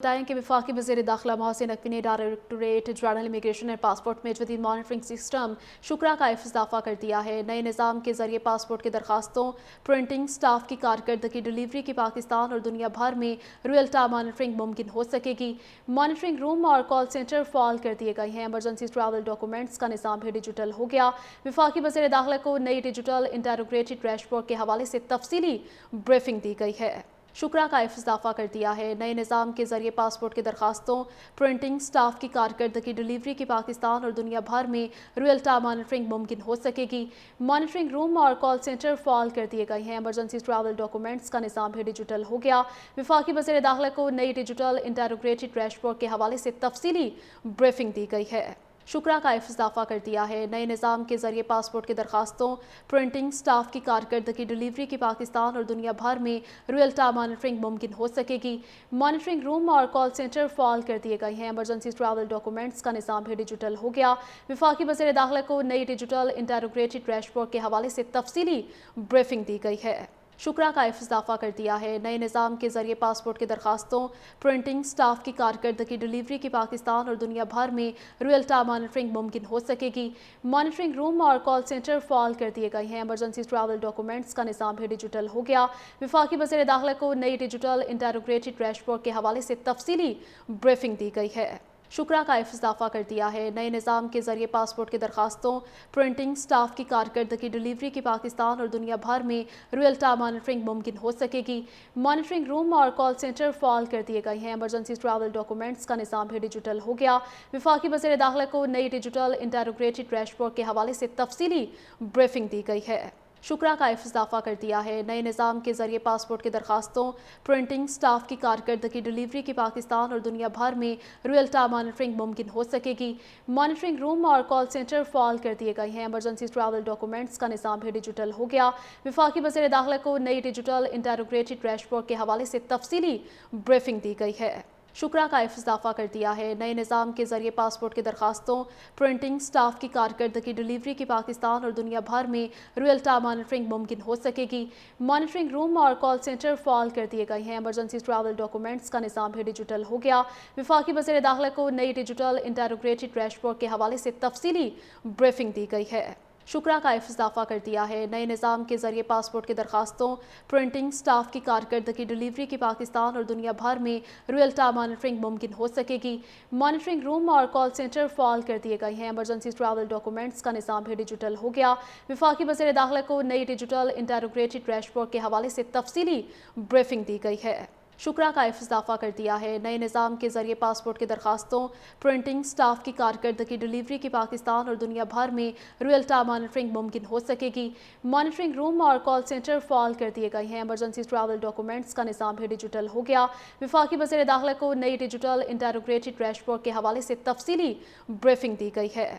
बताएं कि वफाकी वज़ीर दाखिला मोहसिन नकवी ने directorate general immigration and passport में जदीद मॉनिटरिंग सिस्टम शुक्रा का इजाफा कर दिया है। नए निज़ाम के जरिए पासपोर्ट की दरखास्तों, प्रिंटिंग, स्टाफ की कारकर्दगी, डिलीवरी की पाकिस्तान और दुनिया भर में रियल टाइम मॉनिटरिंग मुमकिन हो सकेगी। मॉनिटरिंग रूम और कॉल सेंटर फाल कर दिए गए हैं। इमरजेंसी ट्रैवल डॉक्यूमेंट्स का निज़ाम भी डिजिटल हो गया। वफाकी वज़ीर दाखिला को नई डिजिटल इंटेग्रेटेड डैशबोर्ड के हवाले से तफसीली ब्रीफिंग दी गई है। शुक्रा का इजाफा कर दिया है। नए निज़ाम के जरिए पासपोर्ट की दरखास्तों, प्रिंटिंग, स्टाफ की कारकर्दगी, डिलीवरी की पाकिस्तान और दुनिया भर में रियल टाइम मॉनिटरिंग मुमकिन हो सकेगी। मॉनिटरिंग रूम और कॉल सेंटर फाल कर दिए गए हैं। इमरजेंसी ट्रैवल डॉक्यूमेंट्स का निज़ाम भी डिजिटल हो गया। वफाकी वज़ीर दाखिला को नई डिजिटल इंटेग्रेटेड डैशबोर्ड के हवाले से तफसीली ब्रीफिंग दी गई है। शुक्रा का इजाफा कर दिया है। नए निज़ाम के जरिए पासपोर्ट की दरखास्तों, प्रिंटिंग, स्टाफ की कारकर्दगी, डिलीवरी की पाकिस्तान और दुनिया भर में रियल टाइम मॉनिटरिंग मुमकिन हो सकेगी। मॉनिटरिंग रूम और कॉल सेंटर फाल कर दिए गए हैं। इमरजेंसी ट्रैवल डॉक्यूमेंट्स का निज़ाम भी डिजिटल हो गया। वफाकी वज़ीर दाखिला को नई डिजिटल इंटेग्रेटेड डैशबोर्ड के हवाले से तफसीली ब्रीफिंग दी गई है। शुक्रा का इजाफा कर दिया है। नए निज़ाम के जरिए पासपोर्ट की दरखास्तों, प्रिंटिंग, स्टाफ की कारकर्दगी, डिलीवरी की पाकिस्तान और दुनिया भर में रियल टाइम मॉनिटरिंग मुमकिन हो सकेगी। मॉनिटरिंग रूम और कॉल सेंटर फाल कर दिए गए हैं। इमरजेंसी ट्रैवल डॉक्यूमेंट्स का निज़ाम भी डिजिटल हो गया। वफाकी वज़ीर दाखिला को नई डिजिटल इंटेग्रेटेड डैशबोर्ड के हवाले से तफसीली ब्रीफिंग दी गई है। शुक्रा का इजाफा कर दिया है। नए निज़ाम के जरिए पासपोर्ट की दरखास्तों, प्रिंटिंग, स्टाफ की कारकर्दगी, डिलीवरी की पाकिस्तान और दुनिया भर में रियल टाइम मॉनिटरिंग मुमकिन हो सकेगी। मॉनिटरिंग रूम और कॉल सेंटर फाल कर दिए गए हैं। इमरजेंसी ट्रैवल डॉक्यूमेंट्स का निज़ाम भी डिजिटल हो गया। वफाकी वज़ीर दाखिला को नई डिजिटल इंटेग्रेटेड डैशबोर्ड के हवाले से तफसीली ब्रीफिंग दी गई है। शुक्रा का इजाफा कर दिया है। नए निज़ाम के जरिए पासपोर्ट की दरखास्तों, प्रिंटिंग, स्टाफ की कारकर्दगी, डिलीवरी की पाकिस्तान और दुनिया भर में रियल टाइम मॉनिटरिंग मुमकिन हो सकेगी। मॉनिटरिंग रूम और कॉल सेंटर फाल कर दिए गए हैं। इमरजेंसी ट्रैवल डॉक्यूमेंट्स का निज़ाम भी डिजिटल हो गया। वफाकी वज़ीर दाखिला को नई डिजिटल इंटेग्रेटेड डैशबोर्ड के हवाले से तफसीली ब्रीफिंग दी गई है। शुक्रा का इजाफा कर दिया है। नए निज़ाम के जरिए पासपोर्ट की दरखास्तों, प्रिंटिंग, स्टाफ की कारकर्दगी, डिलीवरी की पाकिस्तान और दुनिया भर में रियल टाइम मॉनिटरिंग मुमकिन हो सकेगी। मॉनिटरिंग रूम और कॉल सेंटर फाल कर दिए गए हैं। इमरजेंसी ट्रैवल डॉक्यूमेंट्स का निज़ाम भी डिजिटल हो गया। वफाकी वज़ीर दाखिला को नई डिजिटल इंटेग्रेटेड डैशबोर्ड के हवाले से तफसीली ब्रीफिंग दी गई है। शुक्रा का इजाफा कर दिया है। नए निज़ाम के जरिए पासपोर्ट की दरखास्तों, प्रिंटिंग, स्टाफ की कारकर्दगी, डिलीवरी की पाकिस्तान और दुनिया भर में रियल टाइम मॉनिटरिंग मुमकिन हो सकेगी। मॉनिटरिंग रूम और कॉल सेंटर फाल कर दिए गए हैं। इमरजेंसी ट्रैवल डॉक्यूमेंट्स का निज़ाम भी डिजिटल हो गया। वफाकी वज़ीर दाखिला को नई डिजिटल इंटेग्रेटेड डैशबोर्ड के हवाले से तफसीली ब्रीफिंग दी गई है। शुक्रा का इजाफा कर दिया है। नए निज़ाम के जरिए पासपोर्ट की दरखास्तों, प्रिंटिंग, स्टाफ की कारकर्दगी, डिलीवरी की पाकिस्तान और दुनिया भर में रियल टाइम मॉनिटरिंग मुमकिन हो सकेगी। मॉनिटरिंग रूम और कॉल सेंटर फाल कर दिए गए हैं। इमरजेंसी ट्रैवल डॉक्यूमेंट्स का निज़ाम भी डिजिटल हो गया। वफाकी वज़ीर दाखिला को नई डिजिटल इंटेग्रेटेड डैशबोर्ड के हवाले से तफसीली ब्रीफिंग दी गई है।